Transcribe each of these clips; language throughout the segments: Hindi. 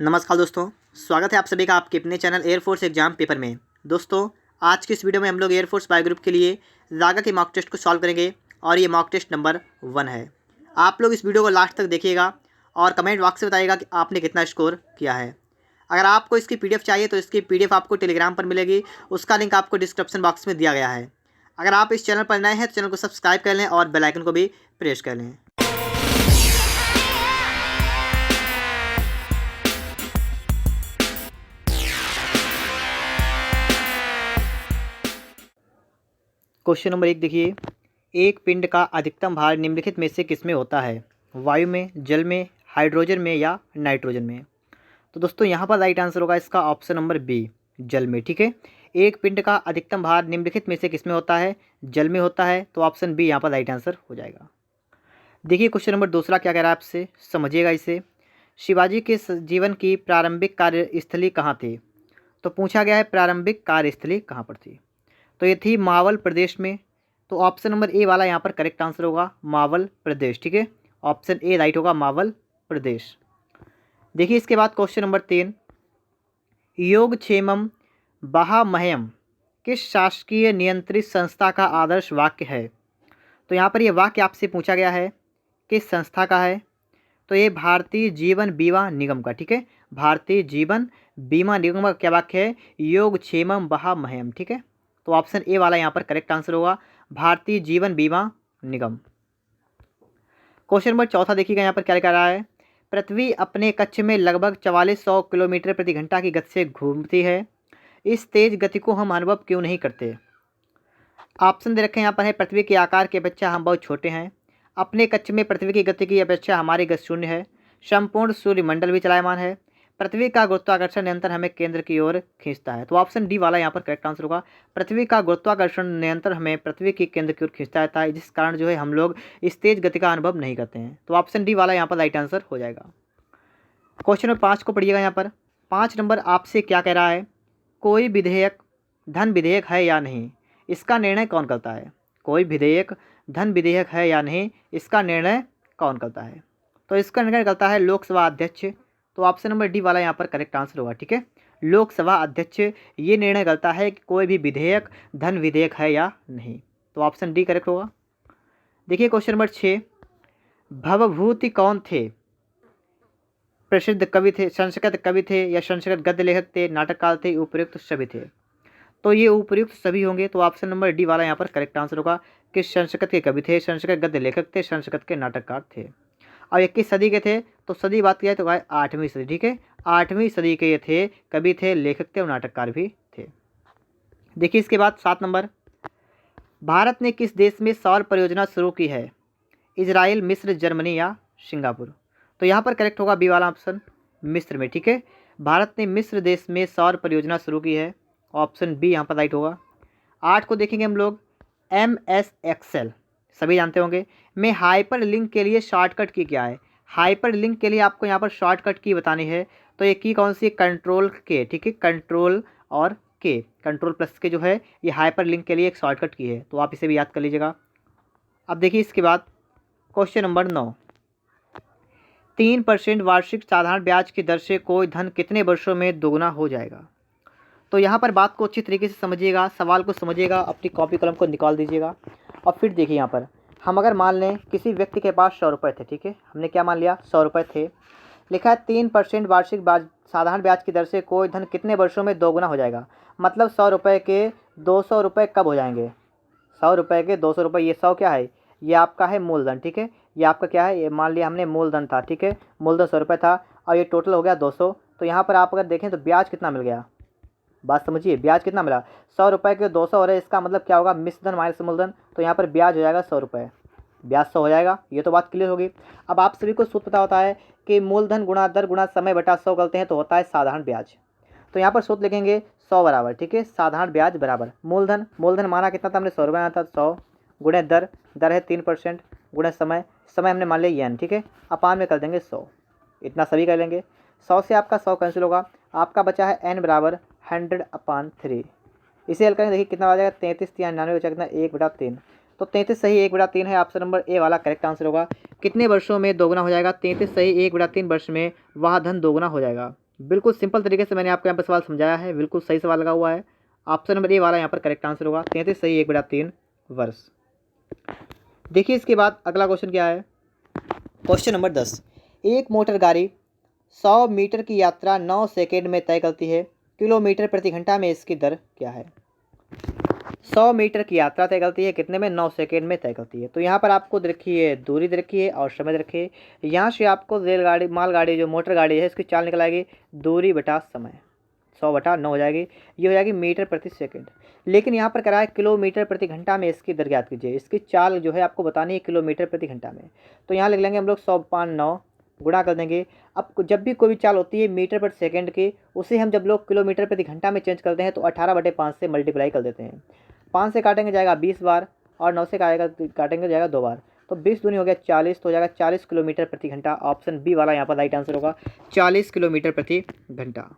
नमस्कार दोस्तों, स्वागत है आप सभी का आपके अपने चैनल एयरफोर्स एग्जाम पेपर में। दोस्तों, आज की इस वीडियो में हम लोग एयरफोर्स बायो ग्रुप के लिए रागा के मॉक टेस्ट को सॉल्व करेंगे और ये मॉक टेस्ट नंबर 1 है। आप लोग इस वीडियो को लास्ट तक देखिएगा और कमेंट बॉक्स में बताइएगा कि आपने कितना स्कोर किया है। अगर आपको इसकी PDF चाहिए तो इसकी PDF आपको टेलीग्राम पर मिलेगी, उसका लिंक आपको डिस्क्रिप्शन बॉक्स में दिया गया है। अगर आप इस चैनल पर नए हैं तो चैनल को सब्सक्राइब कर लें और बेल आइकन को भी प्रेस कर लें। क्वेश्चन नंबर 1 देखिए, एक पिंड का अधिकतम भार निम्नलिखित में से किसमें होता है? वायु में, जल में, हाइड्रोजन में या नाइट्रोजन में? तो दोस्तों यहाँ पर राइट आंसर होगा इसका ऑप्शन नंबर बी, जल में। ठीक है, एक पिंड का अधिकतम भार निम्नलिखित में से किसमें होता है? जल में होता है, तो ऑप्शन बी यहाँ पर राइट आंसर हो जाएगा। देखिए क्वेश्चन नंबर दूसरा क्या कह रहा है आपसे, समझिएगा इसे। शिवाजी के जीवन की प्रारंभिक कार्यस्थली कहाँ थी? तो पूछा गया है प्रारंभिक कार्यस्थली कहाँ पर थी, तो ये थी मावल प्रदेश में। तो ऑप्शन नंबर ए वाला यहाँ पर करेक्ट आंसर होगा, मावल प्रदेश। ठीक है, ऑप्शन ए राइट होगा, मावल प्रदेश। देखिए इसके बाद क्वेश्चन नंबर 3, योगक्षेमम महामह्यम किस शासकीय नियंत्रित संस्था का आदर्श वाक्य है? तो यहाँ पर ये वाक्य आपसे पूछा गया है किस संस्था का है, तो ये भारतीय जीवन बीमा निगम का। ठीक है, भारतीय जीवन बीमा निगम का क्या वाक्य है? योगक्षेमम महामह्यम। ठीक है, तो ऑप्शन ए वाला यहाँ पर करेक्ट आंसर होगा, भारतीय जीवन बीमा निगम। क्वेश्चन नंबर चौथा देखिएगा, यहाँ पर क्या लिखा रहा है, पृथ्वी अपने कक्ष में लगभग 4400 किलोमीटर प्रति घंटा की गति से घूमती है, इस तेज गति को हम अनुभव क्यों नहीं करते? ऑप्शन दे रखे हैं यहाँ पर है, पृथ्वी के आकार की अपेक्षा हम बहुत छोटे हैं, अपने कक्ष में पृथ्वी की गति की अपेक्षा हमारी गति शून्य है, संपूर्ण सूर्यमंडल भी चलायमान है, पृथ्वी का गुरुत्वाकर्षण नियंत्रण हमें केंद्र की ओर खींचता है। तो ऑप्शन डी वाला यहाँ पर करेक्ट आंसर होगा, पृथ्वी का गुरुत्वाकर्षण नियंत्रण हमें पृथ्वी की केंद्र की ओर खींचता रहता है, जिस कारण जो है हम लोग इस तेज गति का अनुभव नहीं करते हैं। तो ऑप्शन डी वाला यहाँ पर राइट आंसर हो जाएगा। क्वेश्चन नंबर 5 को पढ़िएगा। यहाँ पर 5 नंबर आपसे क्या कह रहा है, कोई विधेयक धन विधेयक है या नहीं, इसका निर्णय कौन करता है? कोई विधेयक धन विधेयक है या नहीं, इसका निर्णय कौन करता है? तो इसका निर्णय करता है लोकसभा अध्यक्ष। तो ऑप्शन नंबर डी वाला यहाँ पर करेक्ट आंसर होगा। ठीक है, लोकसभा अध्यक्ष ये निर्णय करता है कि कोई भी विधेयक धन विधेयक है या नहीं। तो ऑप्शन डी करेक्ट होगा। देखिए क्वेश्चन नंबर 6, भवभूति कौन थे? प्रसिद्ध कवि थे, संस्कृत कवि थे या संस्कृत गद्य लेखक थे, नाटककार थे, उपयुक्त सभी थे? तो ये उपयुक्त सभी होंगे। तो ऑप्शन नंबर डी वाला यहाँ पर करेक्ट आंसर होगा कि संस्कृत के कवि थे, संस्कृत गद्य लेखक थे, संस्कृत के नाटककार थे। और ये किस सदी के थे? तो सदी बात किया तो 8वीं सदी। ठीक है, 8वीं सदी के ये थे, कवि थे, लेखक थे और नाटककार भी थे। देखिए इसके बाद 7 नंबर, भारत ने किस देश में सौर परियोजना शुरू की है? इजराइल, मिस्र, जर्मनी या सिंगापुर? तो यहाँ पर करेक्ट होगा बी वाला ऑप्शन, मिस्र में। ठीक है, भारत ने मिस्र देश में सौर परियोजना शुरू की है, ऑप्शन बी यहाँ पर राइट होगा। 8 को देखेंगे हम लोग, MS एक्सेल सभी जानते होंगे, में हाइपर लिंक के लिए शॉर्टकट की क्या है? हाइपर लिंक के लिए आपको यहाँ पर शॉर्टकट की बतानी है, तो ये की कौन सी? कंट्रोल के। ठीक है, कंट्रोल और के, कंट्रोल प्लस के जो है ये हाइपर लिंक के लिए एक शॉर्टकट की है, तो आप इसे भी याद कर लीजिएगा। अब देखिए इसके बाद क्वेश्चन नंबर 9, 3% वार्षिक साधारण ब्याज की दर से कोई धन कितने वर्षों में दोगुना हो जाएगा? तो यहाँ पर बात को अच्छी तरीके से समझिएगा, सवाल को समझिएगा, अपनी कॉपी कलम को निकाल दीजिएगा और फिर देखिए यहाँ पर हम अगर मान लें किसी व्यक्ति के पास 100 रुपये थे। ठीक है, हमने क्या मान लिया? 100 रुपये थे। लिखा है 3% वार्षिक साधारण ब्याज की दर से कोई धन कितने वर्षों में दोगुना हो जाएगा। मतलब 100 रुपये के 200 रुपये कब हो जाएंगे? 100 रुपये के 200 रुपये, ये 100 क्या है? ये आपका है मूलधन। ठीक है, ये आपका क्या है? ये मान लिया हमने मूलधन था। ठीक है, मूलधन 100 रुपये था और ये टोटल हो गया 200। तो यहाँ पर आप अगर देखें तो ब्याज कितना मिल गया? बात समझिए, ब्याज कितना मिला? 100 रुपये के 200 हो रहे, इसका मतलब क्या होगा? मिश्रधन माइनस मूलधन। तो यहाँ पर ब्याज हो जाएगा 100 रुपये, ब्याज 100 हो जाएगा। ये तो बात क्लियर होगी। अब आप सभी को सूत्र पता होता है कि मूलधन गुणा दर गुणा समय बटा 100 करते हैं तो होता है साधारण ब्याज। तो यहाँ पर सूत्र लिखेंगे 100 बराबर, ठीक है, साधारण ब्याज बराबर मूलधन, मूलधन माना कितना था हमने? 100 रुपये माना था, 100 गुणे दर, दर है 3%, गुणे समय, समय हमने मान लिया n। ठीक है, अपान में कर देंगे 100, इतना सभी कर लेंगे। 100 से आपका 100 कैंसिल होगा, आपका बचा है n बराबर 100/3। इसे हल करेंगे, देखिए कितना आ जाएगा? 33 या 99 बचा कितना? 1/3। तो 33 सही 1/3 है, ऑप्शन नंबर ए वाला करेक्ट आंसर होगा। कितने वर्षों में दोगुना हो जाएगा? 33 सही 1/3 वर्ष में वह धन दोगुना हो जाएगा। बिल्कुल सिंपल तरीके से मैंने आपको यहाँ पर सवाल समझाया है, बिल्कुल सही सवाल लगा हुआ है। ऑप्शन नंबर ए वाला यहाँ पर करेक्ट आंसर होगा। 33 सही 1/3 वर्ष। देखिए इसके बाद अगला क्वेश्चन क्या है। क्वेश्चन नंबर 10, एक मोटर गाड़ी 100 मीटर की यात्रा 9 सेकेंड में तय करती है, किलोमीटर प्रति घंटा में इसकी दर क्या है। 100 मीटर की यात्रा तय करती है कितने में, 9 सेकेंड में तय करती है। तो यहाँ पर आपको देखिए दूरी दे रखी है और समय दे रखी है। यहाँ से आपको रेलगाड़ी मालगाड़ी जो मोटर गाड़ी है इसकी चाल निकल आएगी, दूरी बटा समय 100/9 हो जाएगी, ये हो जाएगी मीटर प्रति सेकंड। लेकिन यहाँ पर करा है किलोमीटर प्रति घंटा में इसकी दर ज्ञात कीजिए। इसकी चाल जो है आपको बतानी है किलोमीटर प्रति घंटा में। तो यहाँ लिख लेंगे हम लोग 100/9 गुणा कर देंगे। अब जब भी कोई भी चाल होती है मीटर प्रति सेकंड की, उसे हम जब लोग किलोमीटर प्रति घंटा में चेंज करते हैं तो 18/5 से मल्टीप्लाई कर देते हैं। 5 से काटेंगे जाएगा 20 बार और 9 से काटेंगे जाएगा 2 बार, तो 20 दूनी हो गया 40, तो हो जाएगा 40 किलोमीटर प्रति घंटा। ऑप्शन बी वाला यहाँ पर राइट आंसर होगा, 40 किलोमीटर प्रति घंटा।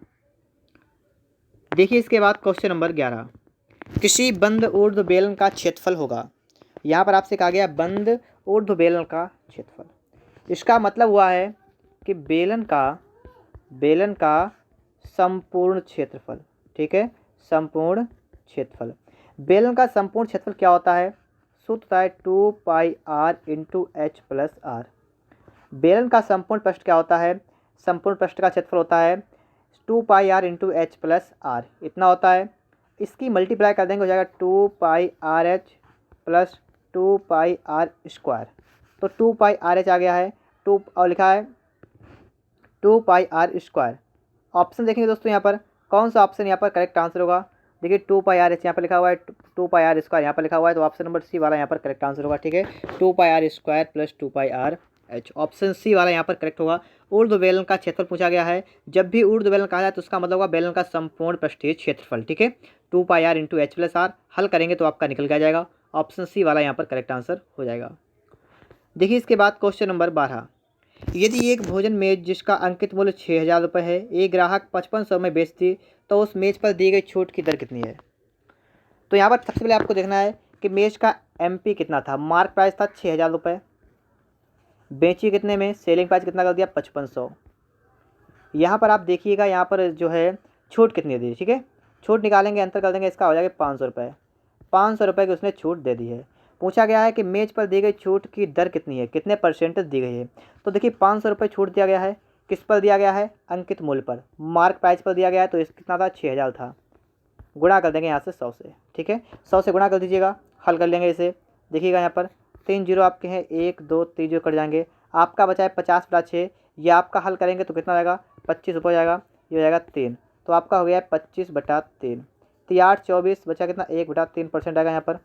देखिए इसके बाद क्वेश्चन नंबर 11, किसी बंद ऊर्ध्व बेलन का क्षेत्रफल होगा। यहाँ पर आपसे कहा गया बंद ऊर्ध्व बेलन का क्षेत्रफल। इसका मतलब हुआ है कि बेलन का संपूर्ण क्षेत्रफल, ठीक है, संपूर्ण क्षेत्रफल। बेलन का संपूर्ण क्षेत्रफल क्या होता है, सूत्र होता है 2πr × h+r। बेलन का संपूर्ण पृष्ठ क्या होता है, संपूर्ण पृष्ठ का क्षेत्रफल होता है 2πr × h+r, इतना होता है। इसकी मल्टीप्लाई कर देंगे हो जाएगा 2πrh + 2πr²। तो 2πrh आ गया है, 2 और लिखा है 2πr²। ऑप्शन देखेंगे दोस्तों यहाँ पर कौन सा ऑप्शन यहाँ पर करेक्ट आंसर होगा। देखिए 2πrh यहाँ पर लिखा हुआ है, 2πr² यहाँ पर लिखा हुआ है, तो ऑप्शन नंबर सी वाला यहाँ पर करेक्ट आंसर होगा, ठीक है। 2πr² + 2πrh, ऑप्शन सी वाला यहाँ पर करेक्ट होगा। ऊर्ध्व बेलन का क्षेत्रफल पूछा गया है। जब भी ऊर्ध्व बेलन कहा जाए तो उसका मतलब होगा बेलन का संपूर्ण पृष्ठीय क्षेत्रफल, ठीक है। 2πr × h+r हल करेंगे तो आपका निकल के आ जाएगा। ऑप्शन सी वाला यहाँ पर करेक्ट आंसर हो जाएगा। देखिए इसके बाद क्वेश्चन नंबर 12, यदि एक भोजन मेज जिसका अंकित मूल्य 6000 रुपये है, एक ग्राहक 5500 में बेचती तो उस मेज पर दी गई छूट की दर कितनी है। तो यहाँ पर सबसे पहले आपको देखना है कि मेज का MP कितना था। मार्क प्राइस था 6000 रुपये, बेची कितने में, सेलिंग प्राइस कितना कर दिया 5500। यहाँ पर आप देखिएगा यहाँ पर जो है छूट कितनी दी, ठीक है। छूट निकालेंगे, अंतर कर देंगे, इसका हो जाएगा 500 रुपये। 500 रुपये की उसने छूट दे दी है। पूछा गया है कि मेज पर दी गई छूट की दर कितनी है, कितने % दी गई है। तो देखिए 500 रुपये छूट दिया गया है, किस पर दिया गया है, अंकित मूल्य पर, मार्क प्राइस पर दिया गया है। तो इस कितना था, 6000 था। गुणा कर देंगे यहाँ से 100 से, ठीक है। 100 से गुणा कर दीजिएगा, हल कर लेंगे इसे। देखिएगा यहाँ पर 3 जीरो आपके हैं, 1 2 3 जीरो कट जाएंगे, आपका बचा है 50/6। ये आपका हल करेंगे तो कितना हो जाएगा, 25 रुपये हो जाएगा, ये हो जाएगा 3। तो आपका हो गया है 25/3। 8 24 बचा कितना, 1/3% आएगा यहाँ पर।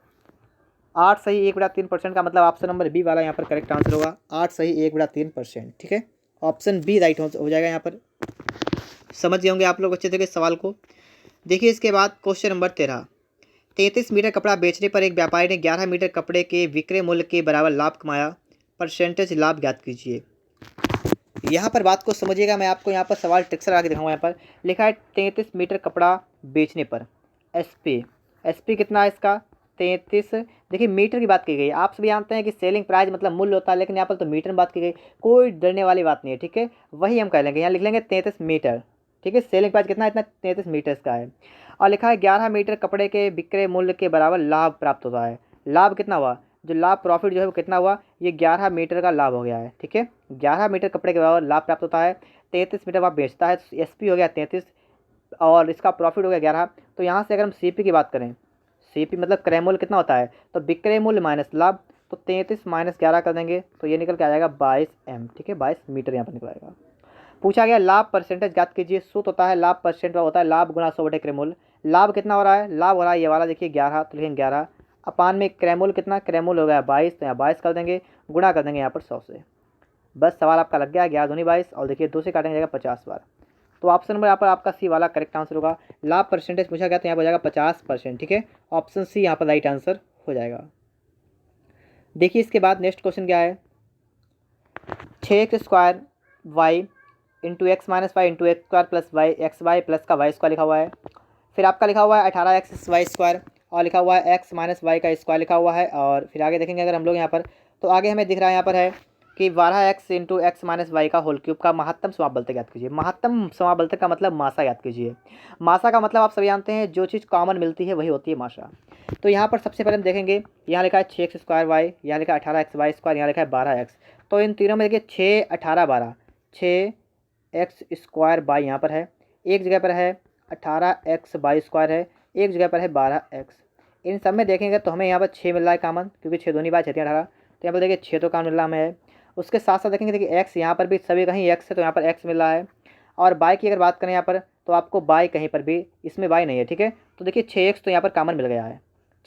8 सही 1/3% का मतलब ऑप्शन नंबर बी वाला यहाँ पर करेक्ट आंसर होगा। 8 सही 1/3%, ठीक है। ऑप्शन बी राइट हो जाएगा। यहाँ पर समझ गए होंगे आप लोग अच्छे तरीके से सवाल को। देखिए इसके बाद क्वेश्चन नंबर 13, 33 मीटर कपड़ा बेचने पर एक व्यापारी ने 11 मीटर कपड़े के विक्रय मूल्य के बराबर लाभ कमाया, % लाभ ज्ञात कीजिए। यहाँ पर बात को समझिएगा, मैं आपको यहाँ पर सवाल ट्रिक से लगा के दिखाऊंगा। यहाँ पर लिखा है 33 मीटर कपड़ा बेचने पर SP कितना है इसका, 33। देखिए मीटर की बात की गई, आप सभी जानते हैं कि सेलिंग प्राइस मतलब मूल्य होता है, लेकिन यहाँ पर तो मीटर में बात की गई, कोई डरने वाली बात नहीं है, ठीक है। वही हम कह लेंगे, यहाँ लिख लेंगे 33 मीटर, ठीक है। सेलिंग प्राइस कितना है, इतना 33 मीटर का है। और लिखा है 11 मीटर कपड़े के विक्रय मूल्य के बराबर लाभ प्राप्त होता है। लाभ कितना हुआ, जो लाभ प्रॉफिट जो है वो कितना हुआ, ये 11 मीटर का लाभ हो गया है, ठीक है। 11 मीटर कपड़े के बराबर लाभ प्राप्त होता है। 33 मीटर वह बेचता है, SP हो गया 33 और इसका प्रॉफिट हो गया 11। तो यहाँ से अगर हम CP की बात करें, CP मतलब क्रय मूल्य कितना होता है, तो विक्रय मूल्य माइनस लाभ, तो 33 - 11 कर देंगे तो ये निकल के आ जाएगा 22 M, ठीक है। 22 मीटर यहाँ पर निकल आएगा। पूछा गया लाभ % ज्ञात कीजिए। सूत्र होता है लाभ % होता है लाभ गुणा 100/100 क्रय मूल्य। लाभ कितना हो रहा है, लाभ हो रहा है ये वाला, देखिए 11, तो लिखेंगे 11 अपान में क्रय मूल्य कितना, क्रय मूल्य हो गया 22, तो यहाँ 22 कर देंगे, गुणा कर देंगे यहाँ पर 100 से। बस सवाल आपका लग गया, 11 दूनी 22 और देखिए 2 से काटेंगे जाएगा 50 बार। तो ऑप्शन नंबर यहाँ पर आपका सी वाला करेक्ट आंसर होगा। लाभ % पूछा गया तो यहाँ पर हो जाएगा 50%, ठीक है। ऑप्शन सी यहाँ पर राइट आंसर हो जाएगा। देखिए इसके बाद नेक्स्ट क्वेश्चन क्या है, 6x² y × x - y × x² + y xy plus का y² लिखा हुआ है। फिर आपका लिखा हुआ है 18x² और लिखा हुआ है x - y का स्क्वायर लिखा हुआ है। और फिर आगे देखेंगे अगर हम लोग यहाँ पर, तो आगे हमें दिख रहा है यहाँ पर है कि 12x into X minus Y का होल क्यूब का महत्तम समापबलता ज्ञात कीजिए। महत्तम समापबलता का मतलब मासा ज्ञात कीजिए। मासा का मतलब आप सभी जानते हैं, जो चीज़ कॉमन मिलती है वही होती है मासा। तो यहाँ पर सबसे पहले हम देखेंगे, यहाँ लिखा है 6x² वाई, यहाँ लिखा है 18xy², यहाँ लिखा है 12x। तो इन तीनों में देखिए 6, 18, 12, 6x² वाई यहाँ पर है, एक जगह पर है 18xy² है, एक जगह पर है 12x। इन सब में देखेंगे तो हमें यहाँ पर 6 मिल रहा है कॉमन, क्योंकि 6 दूनी बार 6 18। तो यहाँ पर देखिए 6 तो कॉमन मिल रहा हमें है। उसके साथ साथ देखेंगे देखिए x, यहाँ पर भी सभी कहीं x है तो यहाँ पर x मिल रहा है। और बाई की अगर बात करें यहाँ पर, तो आपको बाई कहीं पर भी, इसमें बाई नहीं है, ठीक है। तो देखिए 6x तो यहाँ पर कॉमन मिल गया है,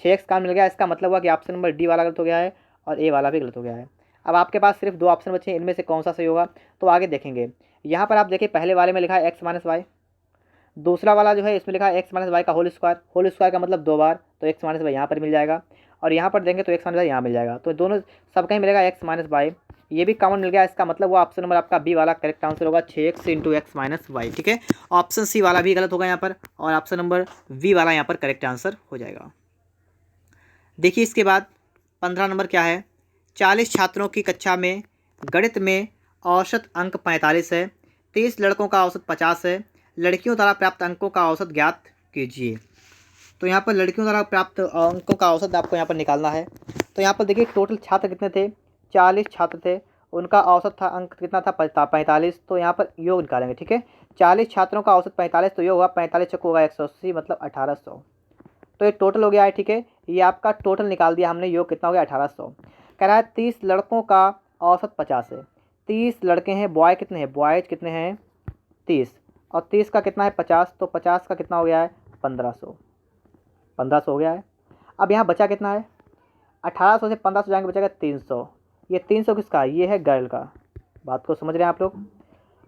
6x कॉमन मिल गया। इसका मतलब हुआ कि ऑप्शन नंबर डी वाला गलत हो गया है और ए वाला भी गलत हो गया है। अब आपके पास सिर्फ 2 ऑप्शन बचे हैं, इनमें से कौन सा सही होगा तो आगे देखेंगे। यहाँ पर आप देखिए पहले वाले में लिखा है x माइनस वाई, दूसरा वाला जो है इसमें लिखा है एक्स माइनस वाई का होल स्क्वायर का मतलब 2 बार, तो एक्स माइनस वाई यहाँ पर मिल जाएगा। और यहाँ पर देंगे तो एक्स माइनस वाई यहाँ मिल जाएगा, तो दोनों सब कहीं मिलेगा एक्स माइनस वाई, ये भी कॉमन मिल गया। इसका मतलब वो ऑप्शन नंबर आपका बी वाला करेक्ट आंसर होगा, 6x into X minus Y, ठीक है। ऑप्शन सी वाला भी गलत होगा यहाँ पर, और ऑप्शन नंबर वी वाला यहाँ पर करेक्ट आंसर हो जाएगा। देखिए इसके बाद 15 नंबर क्या है, 40 छात्रों की कक्षा में गणित में औसत अंक 45 है, 30 लड़कों का औसत 50 है, लड़कियों द्वारा प्राप्त अंकों का औसत ज्ञात कीजिए। तो यहाँ पर लड़कियों द्वारा प्राप्त अंकों का औसत आपको यहाँ पर निकालना है। तो यहाँ पर देखिए टोटल छात्र कितने थे, 40 छात्र थे, उनका औसत था अंक कितना था 45। तो यहाँ पर योग निकालेंगे, ठीक है। 40 छात्रों का औसत 45, तो योग होगा 45 चौको होगा 180, मतलब 1800। तो ये टोटल हो गया है, ठीक है। ये आपका टोटल निकाल दिया हमने, योग कितना हो गया 1800। कह रहा है 30 लड़कों का औसत 50 है, 30 लड़के हैं, बॉय कितने हैं, बॉयज कितने हैं 30, और 30 का कितना है 50, तो 50 का कितना हो गया है 1500, 1500 हो गया है। अब यहाँ बचा कितना है, 1800 से 1500 जाएंगे बचेगा 300। ये 300 किसका है, ये है गर्ल का। बात को समझ रहे हैं आप लोग।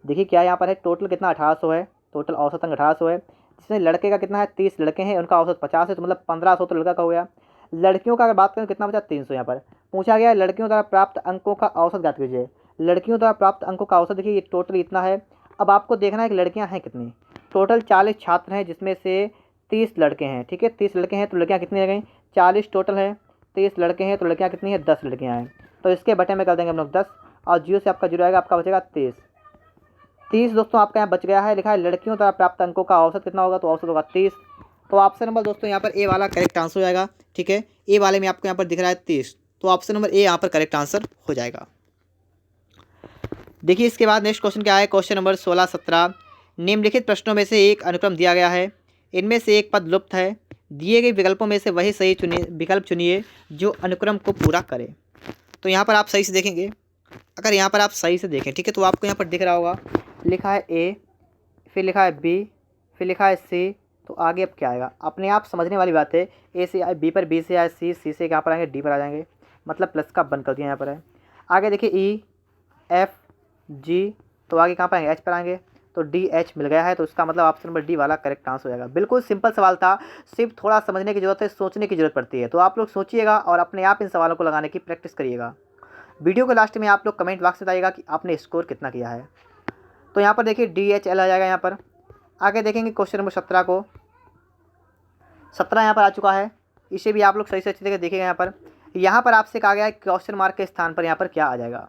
देखिए क्या यहाँ पर है, टोटल कितना 1800 है, टोटल औसत अंक 1800 है, जिसमें लड़के का कितना है 30 लड़के हैं, उनका औसत 50 है, तो मतलब 1500 तो लड़का का हो गया। लड़कियों का अगर बात करें कितना बचा 300। यहाँ पर पूछा गया है लड़कियों द्वारा प्राप्त अंकों का औसत ज्ञात कीजिए। लड़कियों द्वारा प्राप्त अंकों का औसत, देखिए ये टोटल इतना है। अब आपको देखना है कि लड़कियां हैं कितनी। टोटल 40 छात्र हैं, जिसमें से 30 लड़के हैं, ठीक है। 30 लड़के हैं तो लड़कियां कितनी रह गई, 40 टोटल है, 30 लड़के हैं तो लड़कियां कितनी है 10 लड़कियां हैं। तो इसके बटे में कर देंगे हम लोग 10, और जीरो से आपका जीरो आएगा, आपका बचेगा 30। 30 दोस्तों आपका यहाँ बच गया है। लिखा है लड़कियों द्वारा प्राप्त अंकों का औसत कितना होगा, तो औसत होगा 30। तो ऑप्शन नंबर दोस्तों यहाँ पर ए वाला करेक्ट आंसर हो जाएगा, ठीक है। ए वाले में आपको यहाँ पर दिख रहा है 30, तो ऑप्शन नंबर ए यहाँ पर करेक्ट आंसर हो जाएगा। देखिए इसके बाद नेक्स्ट क्वेश्चन क्या है, क्वेश्चन नंबर 16, 17। निम्नलिखित प्रश्नों में से एक अनुक्रम दिया गया है, इनमें से एक पद लुप्त है, दिए गए विकल्पों में से वही सही विकल्प चुनिए जो अनुक्रम को पूरा करे। तो यहाँ पर आप सही से देखेंगे, अगर यहाँ पर आप सही से देखें, ठीक है, तो आपको यहाँ पर दिख रहा होगा लिखा है ए, फिर लिखा है बी, फिर लिखा है सी। तो आगे अब क्या आएगा, अपने आप समझने वाली बात है। ए से आए बी पर, बी से आए सी, सी से यहाँ पर आएंगे डी पर आ जाएंगे, मतलब प्लस का बंद कर दिया यहाँ पर है। आगे देखिए ई, एफ, जी, तो आगे कहाँ पर आएंगे एच पर आएंगे, तो डी एच मिल गया है। तो इसका मतलब ऑप्शन नंबर डी वाला करेक्ट आंसर हो जाएगा। बिल्कुल सिंपल सवाल था, सिर्फ थोड़ा समझने की जरूरत है, सोचने की जरूरत पड़ती है। तो आप लोग सोचिएगा और अपने आप इन सवालों को लगाने की प्रैक्टिस करिएगा। वीडियो के लास्ट में आप लोग कमेंट बॉक्स में बताइएगा कि आपने स्कोर कितना किया है। तो यहाँ पर देखिए डी एच एल आ जाएगा यहाँ पर। आगे देखेंगे क्वेश्चन नंबर 17 को, 17 यहाँ पर आ चुका है, इसे भी आप लोग सही से अच्छी तरह देखिएगा। यहाँ पर आपसे कहा गया है क्वेश्चन मार्क के स्थान पर यहाँ पर क्या आ जाएगा।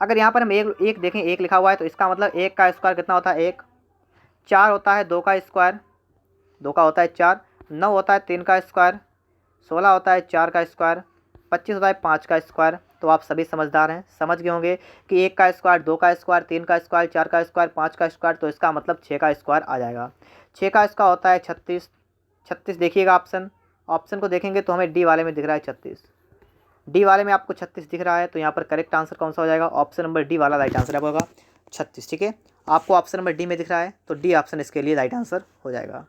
अगर यहाँ पर हम एक देखें, एक लिखा हुआ है, तो इसका मतलब एक का स्क्वायर कितना होता है, एक। 4 होता है 2 का स्क्वायर, 2 का होता है 4। 9 होता है 3 का स्क्वायर, 16 होता है 4 का स्क्वायर, 25 होता है 5 का स्क्वायर। तो आप सभी समझदार हैं, समझ गए होंगे कि 1 का स्क्वायर, 2 का स्क्वायर, 3 का स्क्वायर, 4 का स्क्वायर, 5 का स्क्वायर, तो इसका मतलब 6 का स्क्वायर आ जाएगा। 6 का स्क्वायर होता है 36। 36 देखिएगा ऑप्शन को देखेंगे तो हमें डी वाले में दिख रहा है 36, डी वाले में आपको 36 दिख रहा है। तो यहाँ पर करेक्ट आंसर कौन सा हो जाएगा, ऑप्शन नंबर डी वाला राइट आंसर होगा 36, ठीक है। आपको ऑप्शन नंबर डी में दिख रहा है, तो डी ऑप्शन इसके लिए राइट आंसर हो जाएगा।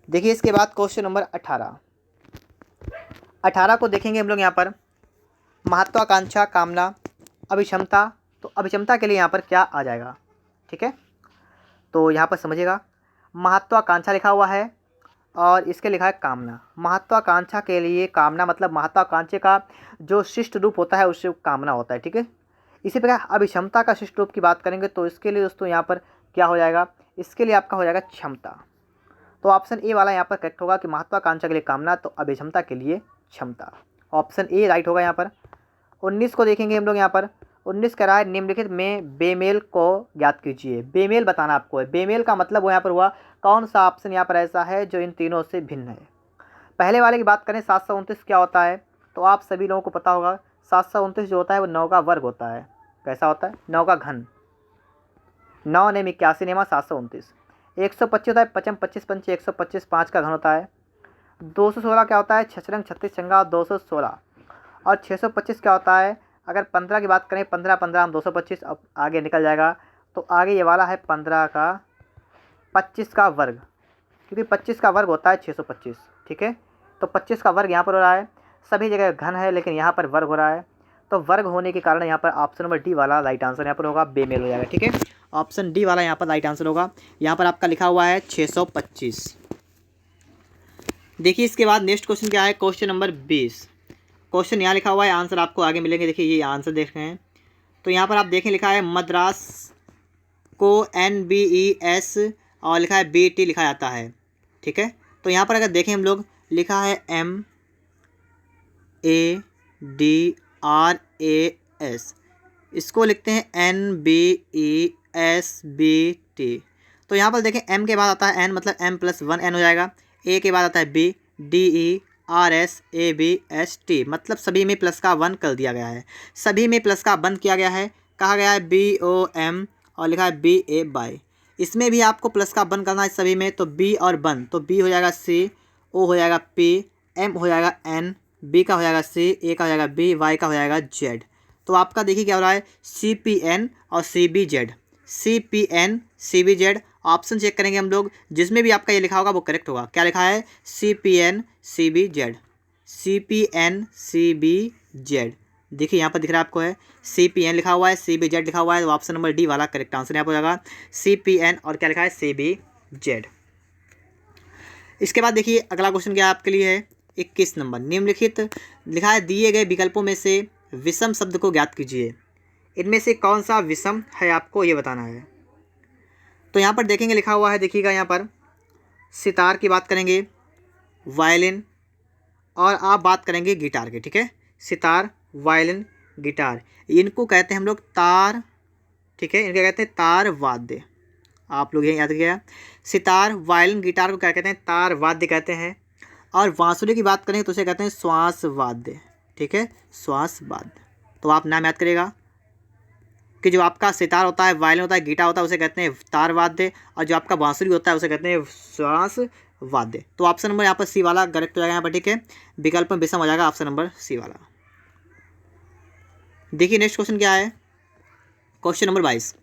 देखिए इसके बाद क्वेश्चन नंबर 18। 18 को देखेंगे हम लोग यहाँ पर, महत्वाकांक्षा, कामना, अभिक्षमता। तो अभिक्षमता के लिए यहाँ पर क्या आ जाएगा, ठीक है। तो यहाँ पर समझिएगा, महत्वाकांक्षा लिखा हुआ है और इसके लिखा है कामना। महत्वाकांक्षा के लिए कामना, मतलब महत्वाकांक्षा का जो शिष्ट रूप होता है उससे कामना होता है, ठीक है। इसी प्रकार अभिक्षमता का शिष्ट रूप की बात करेंगे तो इसके लिए दोस्तों यहाँ पर क्या हो जाएगा, इसके लिए आपका हो जाएगा क्षमता। तो ऑप्शन ए वाला यहाँ पर करेक्ट होगा कि महत्वाकांक्षा के लिए कामना, तो अभिक्षमता के लिए क्षमता। ऑप्शन ए राइट होगा यहाँ पर। 19 को देखेंगे हम लोग यहाँ पर। 19 कह रहा है निम्नलिखित में बेमेल को ज्ञात कीजिए। बेमेल बताना आपको है। बेमेल का मतलब वो यहाँ पर हुआ कौन सा ऑप्शन यहाँ पर ऐसा है जो इन तीनों से भिन्न है। पहले वाले की बात करें 729 क्या होता है, तो आप सभी लोगों को पता होगा 729 जो होता है वो 9 का वर्ग होता है। कैसा होता है? 9 का घन। 9 नेम 81 नेमा 729। 125 होता है 55 25 पंच 125, 5 का घन होता है। 216 क्या होता है? 6 36 छंगा 216। और 625 क्या होता है? अगर 15 की बात करें 15 15 हम 225, अब आगे निकल जाएगा तो आगे ये वाला है 15 का 25 का वर्ग, क्योंकि 25 का वर्ग होता है 625। ठीक है, तो 25 का वर्ग यहाँ पर हो रहा है। सभी जगह घन है लेकिन यहाँ पर वर्ग हो रहा है, तो वर्ग होने के कारण यहाँ पर ऑप्शन नंबर डी वाला राइट आंसर यहाँ पर होगा, बेमेल हो जाएगा। ठीक है, ऑप्शन डी वाला यहाँ पर राइट आंसर होगा। यहाँ पर आपका लिखा हुआ है 625। देखिए इसके बाद नेक्स्ट क्वेश्चन क्या है, क्वेश्चन नंबर 20। क्वेश्चन यहाँ लिखा हुआ है, आंसर आपको आगे मिलेंगे। देखिए ये आंसर देख रहे हैं, तो यहाँ पर आप देखें लिखा है मद्रास को NBES और लिखा है BT लिखा जाता है। ठीक है, तो यहाँ पर अगर देखें हम लोग लिखा है MADRAS, इसको लिखते हैं NBESBT। तो यहाँ पर देखें M के बाद आता है N, मतलब M+1 N हो जाएगा। A के बाद आता है B, DERSABST, मतलब सभी में प्लस का 1 कर दिया गया है। सभी में प्लस का बंद किया गया है, कहा गया है BOM और लिखा है BA बाई। इसमें भी आपको प्लस का बंद करना है सभी में, तो B और बंद, तो B हो जाएगा C, O हो जाएगा P, M हो जाएगा N, B का हो जाएगा C, A का हो जाएगा B, Y का हो जाएगा Z। तो आपका देखिए क्या हो रहा है, CPN और CBZ। CPN CBZ option check करेंगे हम लोग, जिसमें भी आपका ये लिखा होगा वो करेक्ट होगा। क्या लिखा है? CPN CBZ, CPN CBZ। देखिए यहाँ पर दिख रहा है आपको है CPN लिखा हुआ है, CBZ लिखा हुआ है, तो ऑप्शन नंबर डी वाला करेक्ट आंसर यहाँ पर हो जाएगा CPN और क्या लिखा है CBZ। इसके बाद देखिए अगला क्वेश्चन क्या आपके लिए है 21 नंबर। निम्नलिखित लिखा है दिए गए विकल्पों में से विषम शब्द को ज्ञात कीजिए। इनमें से कौन सा विषम है आपको ये बताना है। तो यहाँ पर देखेंगे लिखा हुआ है, देखिएगा यहाँ पर सितार की बात करेंगे, वायलिन और आप बात करेंगे गिटार की। ठीक है, सितार वायलिन गिटार, इनको कहते हैं हम लोग तार। ठीक है, इनके कहते हैं तार वाद्य। आप लोग ये याद किया, सितार वायलिन गिटार को क्या कहते हैं? तार वाद्य कहते हैं। और बांसुरी की बात करें तो उसे कहते हैं श्वास वाद्य। ठीक है, श्वास वाद्य। तो आप नाम याद करिएगा कि जो आपका सितार होता है, वायलिन होता है, गिटार होता है, उसे कहते हैं तार वाद्य, और जो आपका बांसुरी होता है उसे कहते हैं श्वास वाद्य। तो ऑप्शन नंबर यहाँ पर सी वाला करेक्ट हो जाएगा यहाँ पर। ठीक है, विकल्प में विषम हो जाएगा ऑप्शन नंबर सी वाला। देखिए नेक्स्ट क्वेश्चन क्या है, क्वेश्चन नंबर 22।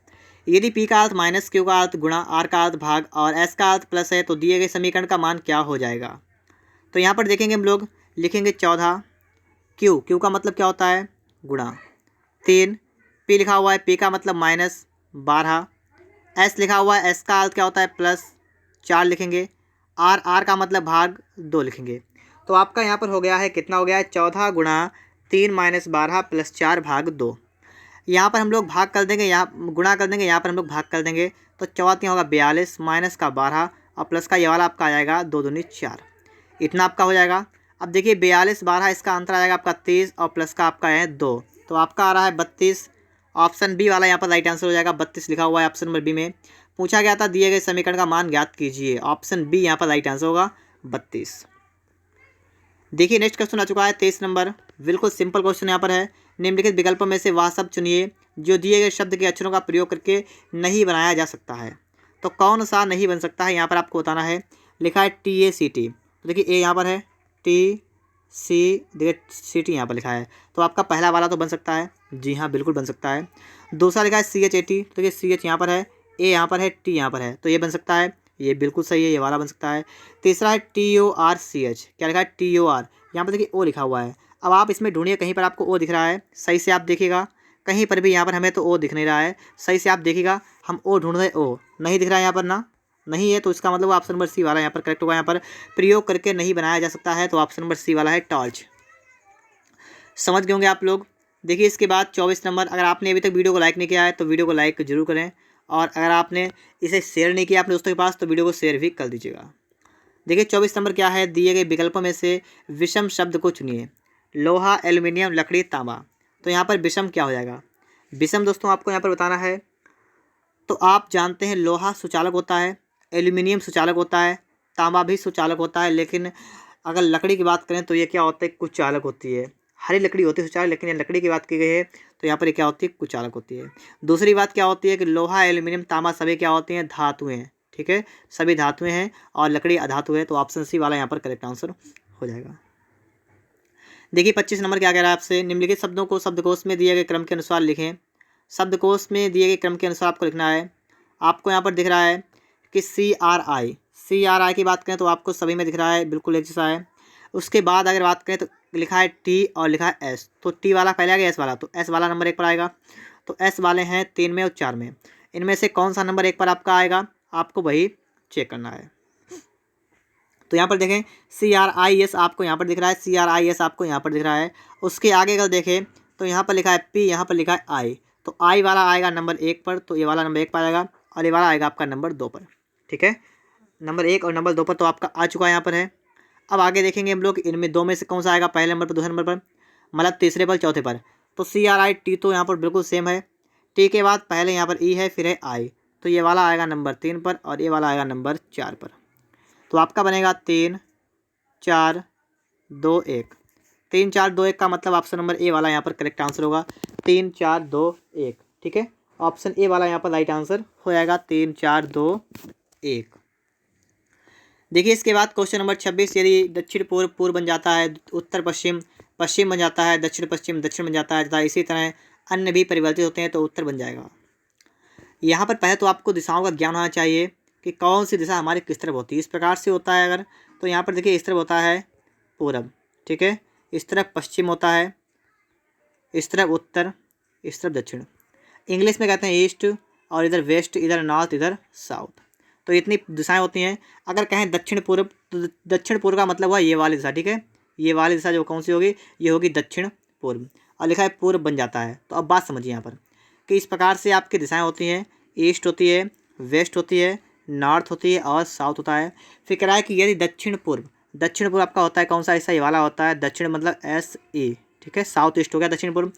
यदि P का अर्थ माइनस Q का अर्थ गुणा R का अर्थ भाग और S का अर्थ प्लस है तो दिए गए समीकरण का मान क्या हो जाएगा। तो यहाँ पर देखेंगे हम लोग लिखेंगे 14, Q का मतलब क्या होता है? गुणा 3, P लिखा हुआ है, P का मतलब माइनस 12, S लिखा हुआ है, S का अर्थ क्या होता है? प्लस 4 लिखेंगे, R का मतलब भाग 2 लिखेंगे। तो आपका यहाँ पर हो गया है, कितना हो गया है? 14 गुणा 3 माइनस 12 प्लस 4 भाग 2। यहाँ पर हम लोग भाग कर देंगे, यहाँ गुणा कर देंगे, यहाँ पर हम लोग भाग कर देंगे, तो 14 होगा 42 माइनस का 12 और प्लस का ये वाला आपका आ जाएगा 2 दूनी 4, इतना आपका हो जाएगा। अब देखिए 42 12 इसका अंतर आ जाएगा आपका 23 और प्लस का आपका है 2, तो आपका आ रहा है 32। ऑप्शन बी वाला यहाँ पर राइट आंसर हो जाएगा, 32 लिखा हुआ है ऑप्शन नंबर बी में। पूछा गया था दिए गए समीकरण का मान ज्ञात कीजिए, ऑप्शन बी यहाँ पर राइट आंसर होगा 32। देखिए नेक्स्ट क्वेश्चन आ चुका है 23 नंबर, बिल्कुल सिंपल क्वेश्चन यहाँ पर है। निम्नलिखित विकल्पों में से वह शब्द चुनिए जो दिए गए शब्द के अक्षरों का प्रयोग करके नहीं बनाया जा सकता है। तो कौन सा नहीं बन सकता है यहाँ पर आपको बताना है। लिखा है TACT, तो देखिए ए यहाँ पर है, TC देखिए CT यहाँ पर लिखा है, तो आपका पहला वाला तो बन सकता है, जी हाँ बिल्कुल बन सकता है। दूसरा लिखा है CHAT, तो देखिए CH यहाँ पर है, A यहाँ पर है, T यहाँ पर है, तो ये बन सकता है, ये बिल्कुल सही है, ये वाला बन सकता है। तीसरा है TORCH, क्या लिखा है? TOR, यहाँ पर देखिए O लिखा हुआ है। अब आप इसमें ढूंढिए, कहीं पर आपको O दिख रहा है, सही से आप देखिएगा, कहीं पर भी यहाँ पर हमें तो O दिख नहीं रहा है, सही से आप देखिएगा, हम O ढूंढ रहे, O नहीं दिख रहा है यहाँ पर ना, नहीं है, तो इसका मतलब ऑप्शन नंबर सी वाला यहाँ पर करेक्ट होगा। यहाँ पर प्रयोग करके नहीं बनाया जा सकता है, तो ऑप्शन नंबर सी वाला है टॉर्च। समझ गए होंगे आप लोग। देखिए इसके बाद 24 नंबर, अगर आपने अभी तक वीडियो को लाइक नहीं किया है तो वीडियो को लाइक जरूर करें, और अगर आपने इसे शेयर नहीं किया अपने दोस्तों के पास तो वीडियो को शेयर भी कर दीजिएगा। देखिए 24 नंबर क्या है, दिए गए विकल्पों में से विषम शब्द को चुनिए। लोहा, एल्युमिनियम, लकड़ी, तांबा। तो यहाँ पर विषम क्या हो जाएगा? विषम दोस्तों आपको यहाँ पर बताना है। तो आप जानते हैं लोहा सुचालक होता है, एल्यूमिनियम सुचालक होता है, तांबा भी सुचालक होता है, लेकिन अगर लकड़ी की बात करें तो ये क्या होता है? कुचालक होती है। हरी लकड़ी होती है सुचालक, लेकिन ये लकड़ी की बात की गई है तो यहाँ पर ये क्या होती है? कुचालक होती है। दूसरी बात क्या होती है कि लोहा, एल्यूमिनियम, तांबा सभी क्या होती हैं? धातुएं हैं। ठीक है, सभी धातुएं हैं और लकड़ी अधातु है। तो ऑप्शन सी वाला यहाँ पर करेक्ट आंसर हो जाएगा। देखिए 25 नंबर क्या कह रहा है आपसे, निम्नलिखित शब्दों को शब्दकोश में दिए गए क्रम के अनुसार लिखें। शब्दकोश में दिए गए क्रम के अनुसार आपको लिखना है। आपको यहाँ पर दिख रहा है कि CRI की बात करें तो आपको सभी में दिख रहा है, बिल्कुल एक जैसा है। उसके बाद अगर बात करें तो लिखा है T और लिखा है S, तो T वाला पहले आ गया, S वाला, तो S वाला नंबर 1 पर आएगा। तो S वाले हैं 3 में और 4 में, इनमें से कौन सा नंबर 1 पर आपका आएगा? आपको वही चेक करना है। तो यहाँ पर देखें CRIS आपको यहाँ पर दिख रहा है, CRIS आपको यहाँ पर दिख रहा है। उसके आगे अगर देखें तो यहाँ पर लिखा है P, यहाँ पर लिखा है I, तो I वाला आएगा नंबर 1 पर, तो ये वाला नंबर 1 पर आएगा और ये वाला आएगा आपका नंबर 2 पर। ठीक है, नंबर 1 और नंबर 2 पर तो आपका आ चुका है यहाँ पर है। अब आगे देखेंगे हम लोग, इनमें 2 में से कौन सा आएगा? पहले नंबर पर, दूसरे नंबर पर, मतलब तीसरे पर, चौथे पर। तो CRI T तो यहाँ पर बिल्कुल सेम है। T के बाद पहले यहाँ पर E है, फिर है I, तो ये वाला आएगा नंबर 3 पर और ये वाला आएगा नंबर 4 पर। तो आपका बनेगा 3 4 2 1। 3 4 2 1 का मतलब ऑप्शन नंबर ए वाला यहाँ पर करेक्ट आंसर होगा, 3 4 2 1। ठीक है, ऑप्शन ए वाला यहाँ पर राइट आंसर हो जाएगा, 3 4 2 1। देखिए इसके बाद क्वेश्चन नंबर 26, यदि दक्षिण पूर्व पूर्व बन जाता है, उत्तर पश्चिम पश्चिम बन जाता है, दक्षिण पश्चिम दक्षिण बन जाता है तथा इसी तरह अन्य भी परिवर्तित होते हैं तो उत्तर बन जाएगा। यहाँ पर पहले तो आपको दिशाओं का ज्ञान होना चाहिए कि कौन सी दिशा हमारी किस तरफ होती है। इस प्रकार से होता है अगर, तो यहाँ पर देखिए इस तरफ होता है पूरब, ठीक है, इस तरफ पश्चिम होता है, इस तरफ उत्तर, इस तरफ दक्षिण। इंग्लिश में कहते हैं ईस्ट, और इधर वेस्ट, इधर नॉर्थ, इधर साउथ। तो इतनी दिशाएं होती हैं। अगर कहें दक्षिण पूर्व, तो दक्षिण पूर्व का मतलब हुआ ये वाली दिशा। ठीक है, ये वाली दिशा जो कौन सी होगी? ये होगी दक्षिण पूर्व, और लिखा है पूर्व बन जाता है। तो अब बात समझिए यहाँ पर कि इस प्रकार से आपकी दिशाएं होती हैं, ईस्ट होती है, वेस्ट होती है, नॉर्थ होती है और साउथ होता है। फिर कह रहा है कि यदि दक्षिण पूर्व आपका होता है कौन सा? ऐसा ये वाला होता है, दक्षिण मतलब SE। ठीक है, साउथ ईस्ट हो गया दक्षिण पूर्व।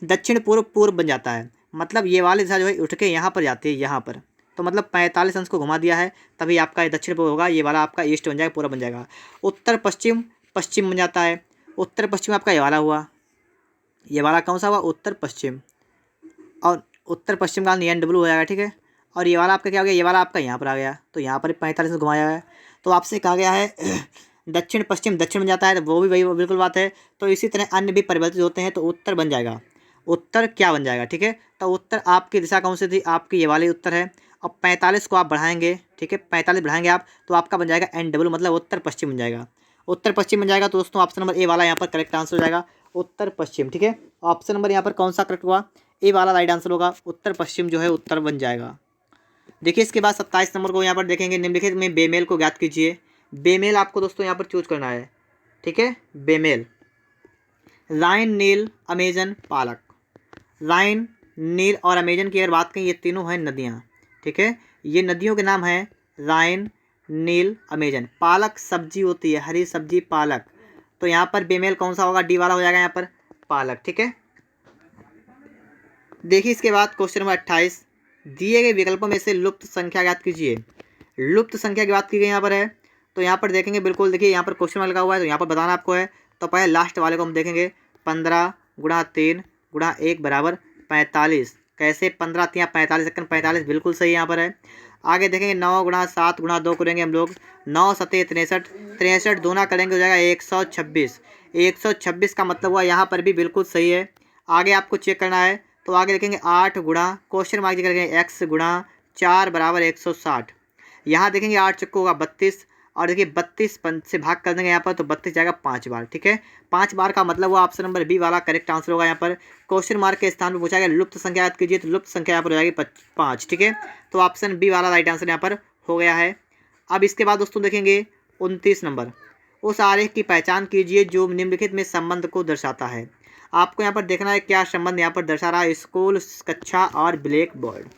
दक्षिण पूर्व पूर्व बन जाता है, मतलब ये वाली दिशा जो है उठ के यहाँ पर जाती है, यहाँ पर, तो मतलब 45 अंश को घुमा दिया है, तभी आपका ये दक्षिण पूर्व होगा। ये वाला आपका ईस्ट बन जाएगा, पूर्व बन जाएगा। उत्तर पश्चिम पश्चिम बन जाता है, उत्तर पश्चिम आपका ये वाला हुआ, ये वाला कौन सा हुआ? उत्तर पश्चिम, और उत्तर पश्चिम का NW हो जाएगा। ठीक है, और ये वाला आपका क्या हो गया? ये वाला आपका यहाँ पर आ गया, तो यहाँ पर 45 अंश घुमाया है। तो आपसे कहा गया है दक्षिण पश्चिम दक्षिण बन जाता है, तो वो भी वही बिल्कुल बात है। तो इसी तरह अन्य भी परिवर्तित होते हैं, तो उत्तर बन जाएगा। उत्तर क्या बन जाएगा? ठीक है, तो उत्तर आपकी दिशा कौन सी थी? आपकी ये वाली उत्तर है। और 45 को आप बढ़ाएंगे, ठीक है, 45 बढ़ाएंगे आप, तो आपका बन जाएगा NW, मतलब उत्तर पश्चिम बन जाएगा। उत्तर पश्चिम बन जाएगा, तो दोस्तों ऑप्शन नंबर ए वाला यहाँ पर करेक्ट आंसर हो जाएगा, उत्तर पश्चिम। ठीक है, ऑप्शन नंबर यहाँ पर कौन सा करेक्ट हुआ? ए वाला राइट आंसर होगा, उत्तर पश्चिम जो है उत्तर बन जाएगा। देखिए इसके बाद 27 नंबर को यहाँ पर देखेंगे, निम्नलिखित में बेमेल को ज्ञात कीजिए। बेमेल आपको दोस्तों यहाँ पर चूज करना है। ठीक है, बेमेल, राइन, नील, अमेजन, पालक। राइन, नील और अमेजन की अगर बात करें, ये तीनों हैं नदियाँ। ठीक है, ये नदियों के नाम हैं राइन, नील, अमेजन। पालक सब्जी होती है, हरी सब्जी पालक, तो यहाँ पर बेमेल कौन सा होगा? डी वाला हो जाएगा यहाँ पर, पालक। ठीक है, देखिए इसके बाद क्वेश्चन नंबर 28, दिए गए विकल्पों में से लुप्त संख्या ज्ञात कीजिए। लुप्त संख्या की बात की गई यहाँ पर है, तो यहाँ पर देखेंगे, बिल्कुल देखिए यहाँ पर क्वेश्चन मार्क लगा हुआ है, तो यहाँ पर बताना आपको है। तो पहले लास्ट वाले को हम देखेंगे, 15 गुणा 3 गुणा 1 बराबर 45। कैसे? 15 3 45 सेकंड, 45 बिल्कुल सही यहाँ पर है। आगे देखेंगे 9 गुणा 7 गुणा 2 करेंगे हम लोग, 9 7 63, 63 दूना करेंगे हो जाएगा 126। 126 का मतलब हुआ यहाँ पर भी बिल्कुल सही है। आगे आपको चेक करना है, तो आगे देखेंगे 8 गुणा क्वेश्चन मार्क करेंगे x गुणा 4 बराबर 160। यहाँ देखेंगे 8 चक्को होगा 32, और देखिए 32 से भाग कर देंगे यहाँ पर, तो 32 जाएगा 5 बार। ठीक है, 5 बार का मतलब हुआ ऑप्शन नंबर बी वाला करेक्ट आंसर होगा। यहाँ पर क्वेश्चन मार्क के स्थान पर पूछा गया लुप्त संख्या याद कीजिए, तो लुप्त संख्या यहाँ पर हो जाएगी 5। ठीक है, तो ऑप्शन बी वाला राइट आंसर यहाँ पर हो गया है। अब इसके बाद दोस्तों देखेंगे 29 नंबर, उस आरेख की पहचान कीजिए जो निम्नलिखित में संबंध को दर्शाता है। आपको यहाँ पर देखना है क्या संबंध यहाँ पर दर्शा रहा है, स्कूल, कक्षा और ब्लैक बोर्ड।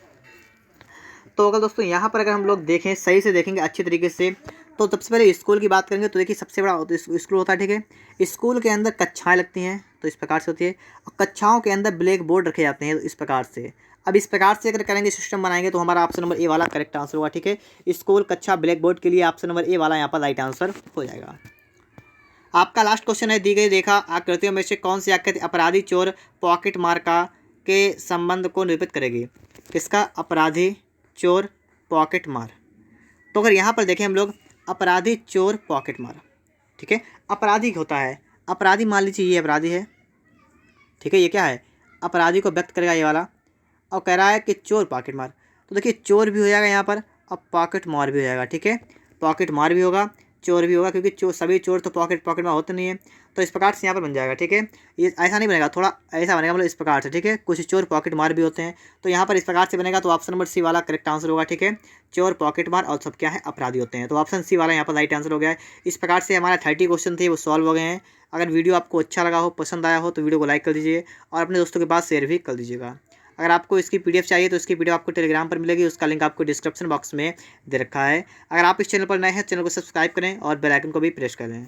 तो अगर दोस्तों यहाँ पर अगर हम लोग देखें, सही से देखेंगे अच्छी तरीके से, तो सबसे पहले स्कूल की बात करेंगे तो देखिए सबसे बड़ा स्कूल होता है, ठीक है। स्कूल के अंदर कक्षाएं लगती हैं तो इस प्रकार से होती है, और कक्षाओं के अंदर ब्लैक बोर्ड रखे जाते हैं तो इस प्रकार से। अब इस प्रकार से अगर करेंगे, सिस्टम बनाएंगे, तो हमारा ऑप्शन नंबर ए वाला करेक्ट आंसर होगा, ठीक है। स्कूल, कक्षा, ब्लैक बोर्ड के लिए ऑप्शन नंबर ए वाला यहाँ पर राइट आंसर हो जाएगा। आपका लास्ट क्वेश्चन है, दी गई रेखा आकृतियों में से कौन सी आकृति अपराधी, चोर, पॉकेट मार के संबंध को निरूपित करेगी? किसका? अपराधी, चोर, पॉकेट मार। तो अगर यहाँ पर देखें हम लोग, अपराधी, चोर, पॉकेट मार, ठीक है। अपराधी होता है, अपराधी मान लीजिए ये अपराधी है, ठीक है, ये क्या है? अपराधी को व्यक्त करेगा ये वाला, और कह रहा है कि चोर, पॉकेट मार। तो देखिए चोर भी हो जाएगा यहाँ पर, और पॉकेट मार भी हो जाएगा, ठीक है। पॉकेट मार भी होगा, चोर भी होगा, क्योंकि सभी चोर तो पॉकेट मार होते नहीं है। तो इस प्रकार से यहाँ पर बन जाएगा, ठीक है। ये ऐसा नहीं बनेगा, थोड़ा ऐसा बनेगा, मतलब इस प्रकार से, ठीक है। कुछ चोर पॉकेट मार भी होते हैं, तो यहाँ पर इस प्रकार से बनेगा, तो ऑप्शन नंबर सी वाला करेक्ट आंसर होगा, ठीक है। चोर, पॉकेट मार और सब क्या है? अपराधी होते हैं। तो ऑप्शन सी वाला यहाँ पर राइट आंसर हो गया है। इस प्रकार से हमारा 30 क्वेश्चन थे वो सॉल्व हो गए हैं। अगर वीडियो आपको अच्छा लगा हो, पसंद आया हो, तो वीडियो को लाइक कर दीजिए और अपने दोस्तों के पास शेयर भी कर दीजिएगा। अगर आपको इसकी पीडीएफ चाहिए तो इसकी पीडीएफ आपको टेलीग्राम पर मिलेगी, उसका लिंक आपको डिस्क्रिप्शन बॉक्स में दे रखा है। अगर आप इस चैनल पर नए हैं, चैनल को सब्सक्राइब करें और बेल आइकन को भी प्रेस करें।